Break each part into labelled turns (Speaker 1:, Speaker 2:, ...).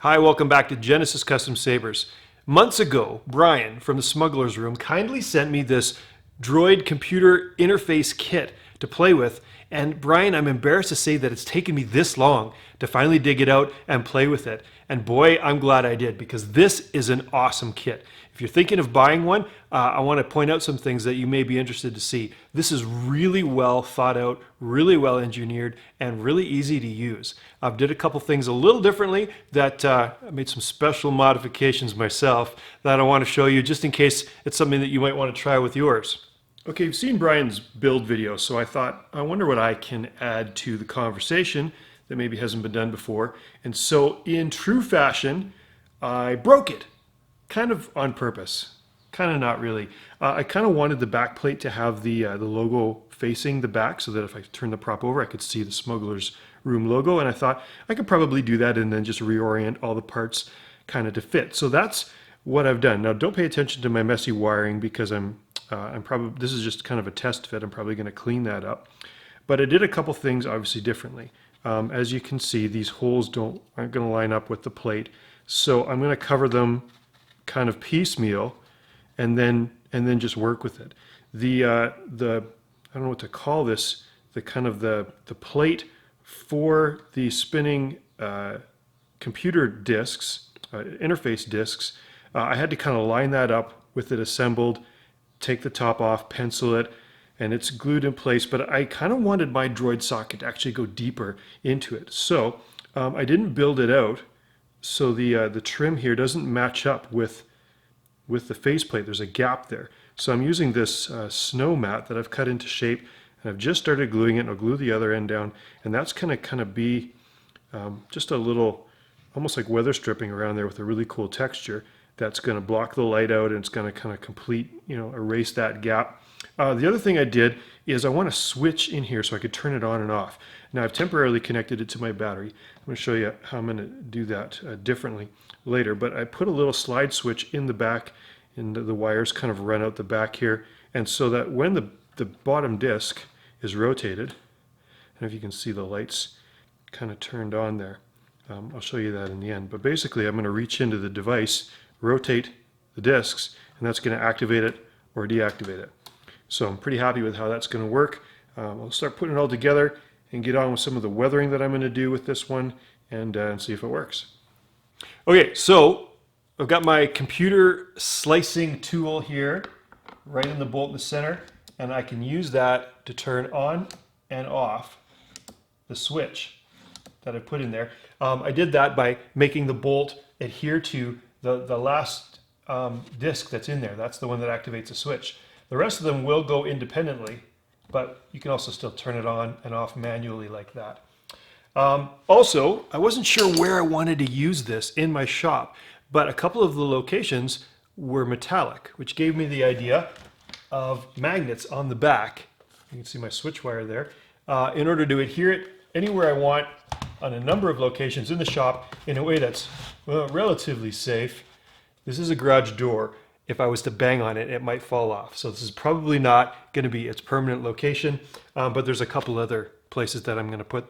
Speaker 1: Hi, welcome back to Genesis Custom Sabers. Months ago, Brian from the Smuggler's Room kindly sent me this Droid computer interface kit to play with. And Brian, I'm embarrassed to say that it's taken me this long to finally dig it out and play with it. And boy, I'm glad I did, because this is an awesome kit. If you're thinking of buying one, I want to point out some things that you may be interested to see. This is really well thought out, really well engineered, and really easy to use. I did a couple things a little differently that I made some special modifications myself that I want to show you just in case it's something that you might want to try with yours. Okay, you've seen Brian's build video, so I thought, I wonder what I can add to the conversation that maybe hasn't been done before. And so in true fashion, I broke it. Kind of on purpose, kind of not really. I kind of wanted the back plate to have the logo facing the back so that if I turn the prop over, I could see the Smuggler's Room logo. And I thought I could probably do that and then just reorient all the parts kind of to fit. So that's what I've done. Now, don't pay attention to my messy wiring because this is just kind of a test fit. I'm probably going to clean that up. But I did a couple things obviously differently. As you can see, these holes aren't going to line up with the plate. So I'm going to cover them kind of piecemeal and then just work with it. I don't know what to call this, the plate for the spinning computer discs, interface discs, I had to kind of line that up with it assembled, take the top off, pencil it, and it's glued in place, but I kind of wanted my Droid socket to actually go deeper into it. So I didn't build it out, so the trim here doesn't match up with the faceplate. There's a gap there. So I'm using this snow mat that I've cut into shape, and I've just started gluing it. I'll glue the other end down, and that's going to kind of be just a little, almost like weather stripping around there with a really cool texture that's going to block the light out, and it's going to kind of complete, erase that gap. The other thing I did is I want to switch in here so I could turn it on and off. Now I've temporarily connected it to my battery. I'm going to show you how I'm going to do that differently later, but I put a little slide switch in the back, and the wires kind of run out the back here, and so that when the bottom disc is rotated, and if you can see the lights kind of turned on there, I'll show you that in the end, but basically I'm going to reach into the device, rotate the discs, and that's going to activate it or deactivate it. So I'm pretty happy with how that's going to work. I'll start putting it all together and get on with some of the weathering that I'm going to do with this one and see if it works. Okay, so I've got my computer slicing tool here right in the bolt in the center, and I can use that to turn on and off the switch that I put in there. I did that by making the bolt adhere to the last disc that's in there. That's the one that activates the switch. The rest of them will go independently, but you can also still turn it on and off manually like that. Also, I wasn't sure where I wanted to use this in my shop, but a couple of the locations were metallic, which gave me the idea of magnets on the back. You can see my switch wire there, in order to adhere it anywhere I want on a number of locations in the shop in a way that's, well, relatively safe. This is a garage door. If I was to bang on it, it might fall off. So this is probably not going to be its permanent location, but there's a couple other places that I'm going to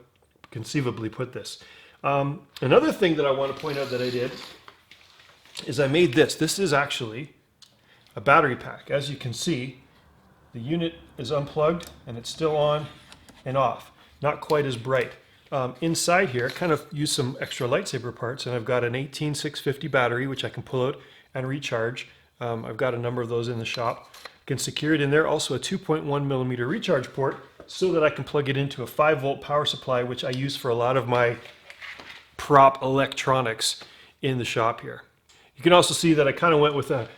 Speaker 1: conceivably put this. Another thing that I want to point out that I did is I made this. This is actually a battery pack. As you can see, the unit is unplugged and it's still on and off. Not quite as bright. Inside here, I kind of used some extra lightsaber parts, and I've got an 18650 battery, which I can pull out and recharge. I've got a number of those in the shop. I can secure it in there. Also a 2.1 millimeter recharge port so that I can plug it into a 5-volt power supply, which I use for a lot of my prop electronics in the shop here. You can also see that I kind of went with a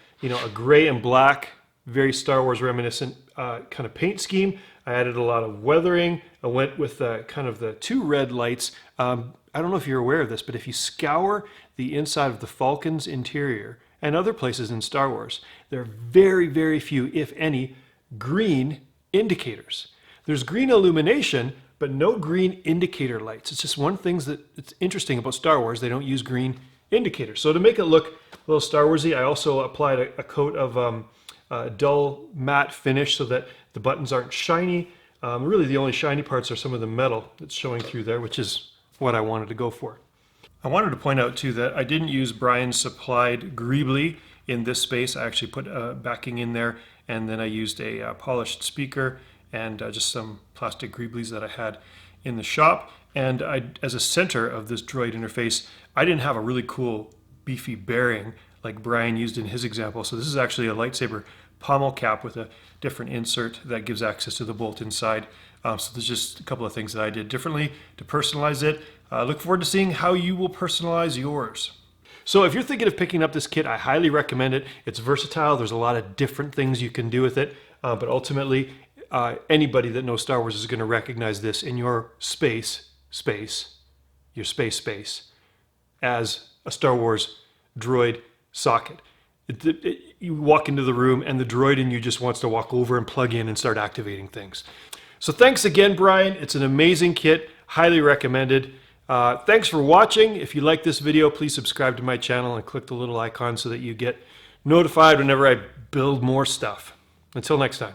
Speaker 1: gray and black, very Star Wars reminiscent kind of paint scheme. I added a lot of weathering. I went with kind of the 2 red lights. I don't know if you're aware of this, but if you scour the inside of the Falcon's interior and other places in Star Wars, there are very, very few, if any, green indicators. There's green illumination, but no green indicator lights. It's just one thing that's interesting about Star Wars. They don't use green indicators. So to make it look a little Star Warsy, I also applied a coat of dull matte finish so that the buttons aren't shiny. Really the only shiny parts are some of the metal that's showing through there, which is what I wanted to go for. I wanted to point out too that I didn't use Brian's supplied greebly in this space. I actually put backing in there, and then I used a polished speaker and just some plastic greeblies that I had in the shop. And as a center of this Droid interface, I didn't have a really cool beefy bearing like Brian used in his example. So this is actually a lightsaber pommel cap with a different insert that gives access to the bolt inside. So there's just a couple of things that I did differently to personalize it. Look forward to seeing how you will personalize yours. So if you're thinking of picking up this kit, I highly recommend it. It's versatile. There's a lot of different things you can do with it. But ultimately, anybody that knows Star Wars is going to recognize this in your space as a Star Wars droid socket. You walk into the room and the droid in you just wants to walk over and plug in and start activating things. So thanks again, Brian. It's an amazing kit. Highly recommended. Thanks for watching. If you like this video, please subscribe to my channel and click the little icon so that you get notified whenever I build more stuff. Until next time.